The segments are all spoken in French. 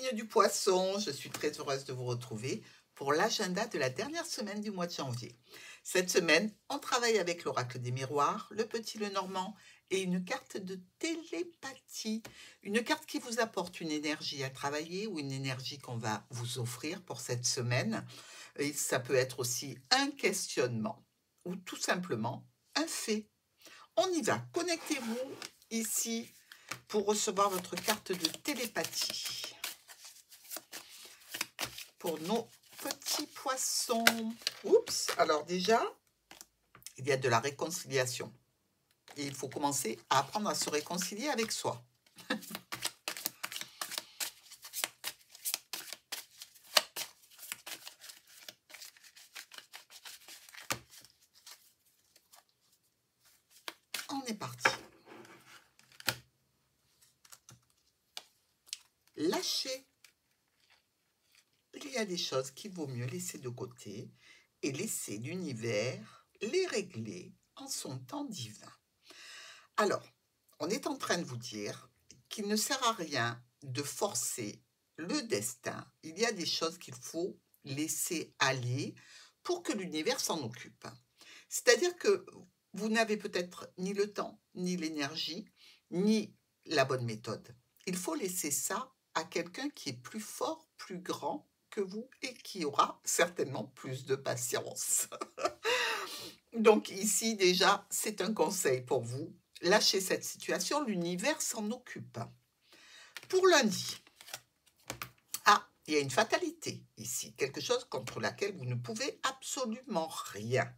signe du poisson, je suis très heureuse de vous retrouver pour l'agenda de la dernière semaine du mois de janvier. Cette semaine, on travaille avec l'oracle des miroirs, le petit Lenormand et une carte de télépathie. Une carte qui vous apporte une énergie à travailler ou une énergie qu'on va vous offrir pour cette semaine. Et ça peut être aussi un questionnement ou tout simplement un fait. On y va, connectez-vous ici pour recevoir votre carte de télépathie. Pour nos petits poissons. Oups, alors déjà, il y a de la réconciliation. Et il faut commencer à apprendre à se réconcilier avec soi. On est parti. Lâchez. Il y a des choses qu'il vaut mieux laisser de côté et laisser l'univers les régler en son temps divin. Alors, on est en train de vous dire qu'il ne sert à rien de forcer le destin. Il y a des choses qu'il faut laisser aller pour que l'univers s'en occupe. C'est-à-dire que vous n'avez peut-être ni le temps, ni l'énergie, ni la bonne méthode. Il faut laisser ça à quelqu'un qui est plus fort, plus grand que vous et qui aura certainement plus de patience. Donc ici déjà, c'est un conseil pour vous. Lâchez cette situation, l'univers s'en occupe. Pour lundi, il y a une fatalité ici, quelque chose contre laquelle vous ne pouvez absolument rien.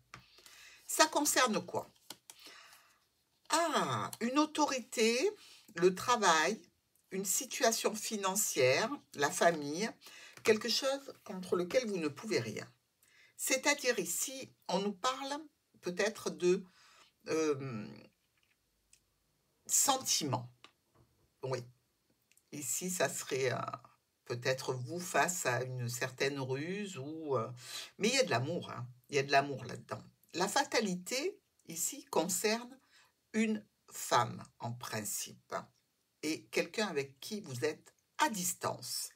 Ça concerne quoi? Une autorité, le travail, une situation financière, la famille, quelque chose contre lequel vous ne pouvez rien. C'est-à-dire ici, on nous parle peut-être de sentiments. Oui, ici, ça serait peut-être vous face à une certaine ruse, mais il y a de l'amour, hein. Il y a de l'amour là-dedans. La fatalité, ici, concerne une femme en principe et quelqu'un avec qui vous êtes à distance.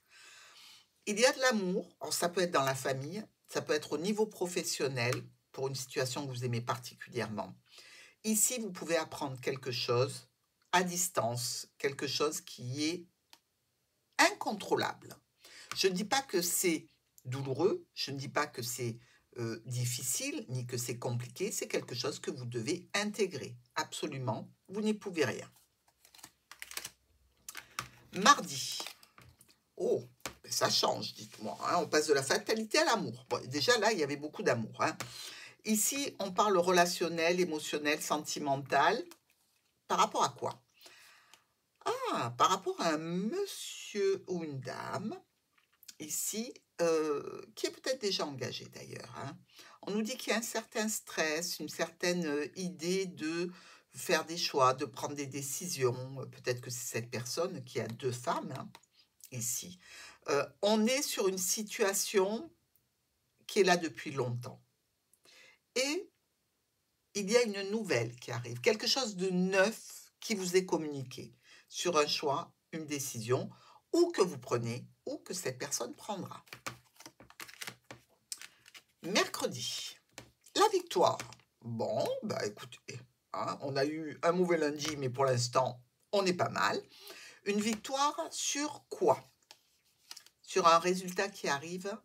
Il y a de l'amour, alors ça peut être dans la famille, ça peut être au niveau professionnel, pour une situation que vous aimez particulièrement. Ici, vous pouvez apprendre quelque chose à distance, quelque chose qui est incontrôlable. Je ne dis pas que c'est douloureux, je ne dis pas que c'est difficile, ni que c'est compliqué, c'est quelque chose que vous devez intégrer. Absolument, vous n'y pouvez rien. Mardi. Oh, ça change, dites-moi. Hein, on passe de la fatalité à l'amour. Bon, déjà là, il y avait beaucoup d'amour. Hein. Ici, on parle relationnel, émotionnel, sentimental. Par rapport à quoi? Par rapport à un monsieur ou une dame, ici, qui est peut-être déjà engagé d'ailleurs. Hein. On nous dit qu'il y a un certain stress, une certaine idée de faire des choix, de prendre des décisions. Peut-être que c'est cette personne qui a deux femmes, hein, ici. On est sur une situation qui est là depuis longtemps. Et il y a une nouvelle qui arrive, quelque chose de neuf qui vous est communiqué sur un choix, une décision, ou que vous prenez, ou que cette personne prendra. Mercredi, la victoire. Bon, écoutez, hein, on a eu un mauvais lundi, mais pour l'instant, on est pas mal. Une victoire sur quoi? Sur un résultat qui arrive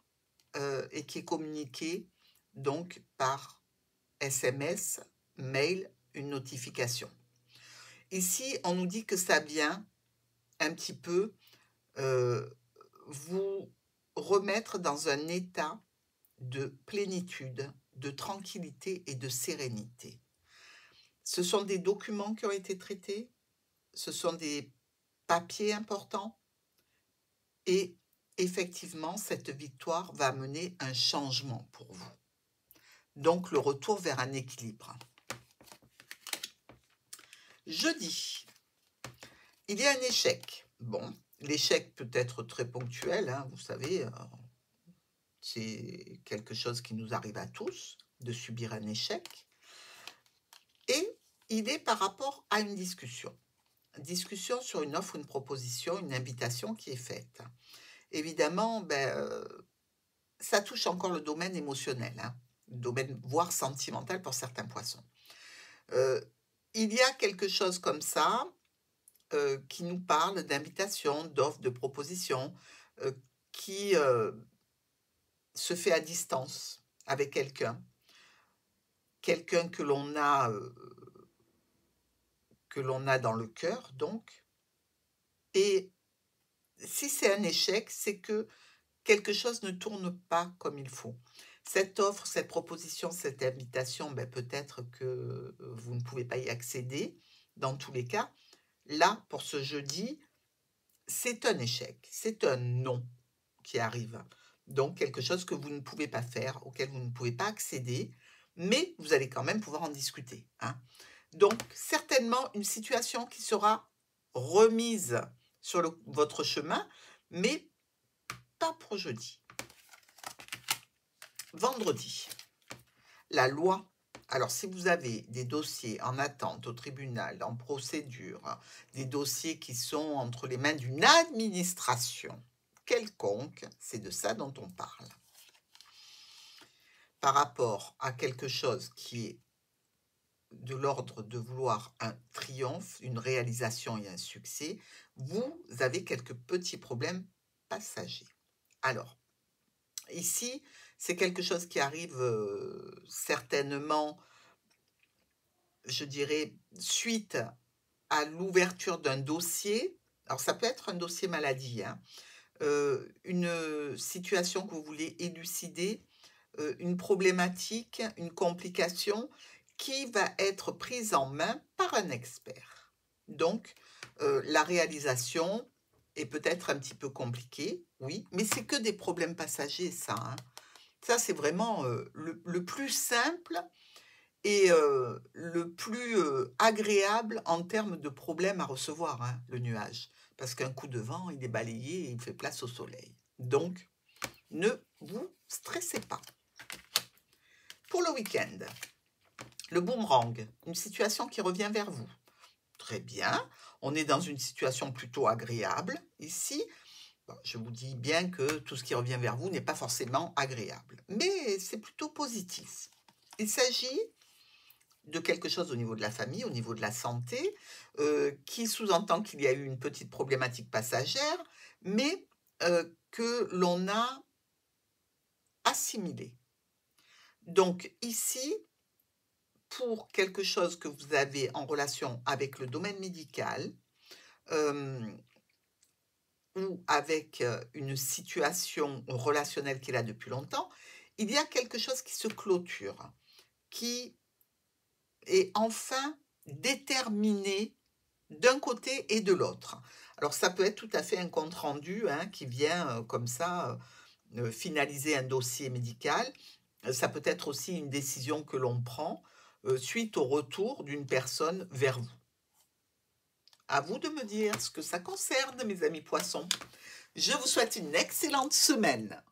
et qui est communiqué donc par SMS, mail, une notification. Ici, on nous dit que ça vient un petit peu vous remettre dans un état de plénitude, de tranquillité et de sérénité. Ce sont des documents qui ont été traités, ce sont des papiers importants et effectivement, cette victoire va amener un changement pour vous. Donc, le retour vers un équilibre. Jeudi, il y a un échec. Bon, l'échec peut être très ponctuel, hein, vous savez, c'est quelque chose qui nous arrive à tous, de subir un échec. Et il est par rapport à une discussion. Discussion sur une offre, une proposition, une invitation qui est faite. évidemment, ça touche encore le domaine émotionnel, hein, le domaine voire sentimental pour certains poissons. Il y a quelque chose comme ça qui nous parle d'invitation, d'offres, de propositions, qui se fait à distance avec quelqu'un. Quelqu'un que l'on a dans le cœur, donc. Et si c'est un échec, c'est que quelque chose ne tourne pas comme il faut. Cette offre, cette proposition, cette invitation, peut-être que vous ne pouvez pas y accéder dans tous les cas. Là, pour ce jeudi, c'est un échec, c'est un non qui arrive. Donc, quelque chose que vous ne pouvez pas faire, auquel vous ne pouvez pas accéder, mais vous allez quand même pouvoir en discuter, hein. Donc, certainement une situation qui sera remise sur votre chemin, mais pas pour jeudi. Vendredi, la loi. Alors, si vous avez des dossiers en attente au tribunal, en procédure, des dossiers qui sont entre les mains d'une administration quelconque, c'est de ça dont on parle. Par rapport à quelque chose qui est de l'ordre de vouloir un triomphe, une réalisation et un succès, vous avez quelques petits problèmes passagers. Alors, ici, c'est quelque chose qui arrive certainement, je dirais, suite à l'ouverture d'un dossier. Alors, ça peut être un dossier maladie, hein, une situation que vous voulez élucider, une problématique, une complication qui va être prise en main par un expert. Donc, la réalisation est peut-être un petit peu compliquée, oui, mais c'est que des problèmes passagers, ça, hein. Ça, c'est vraiment le plus simple et le plus agréable en termes de problèmes à recevoir, hein, le nuage. Parce qu'un coup de vent, il est balayé et il fait place au soleil. Donc, ne vous stressez pas. Pour le week-end, le boomerang, une situation qui revient vers vous. Très bien, on est dans une situation plutôt agréable ici. Bon, je vous dis bien que tout ce qui revient vers vous n'est pas forcément agréable, mais c'est plutôt positif. Il s'agit de quelque chose au niveau de la famille, au niveau de la santé, qui sous-entend qu'il y a eu une petite problématique passagère, mais que l'on a assimilée. Donc ici, pour quelque chose que vous avez en relation avec le domaine médical ou avec une situation relationnelle qui est là depuis longtemps, il y a quelque chose qui se clôture, qui est enfin déterminé d'un côté et de l'autre. Alors ça peut être tout à fait un compte-rendu, hein, qui vient comme ça finaliser un dossier médical. Ça peut être aussi une décision que l'on prend suite au retour d'une personne vers vous. À vous de me dire ce que ça concerne, mes amis poissons. Je vous souhaite une excellente semaine.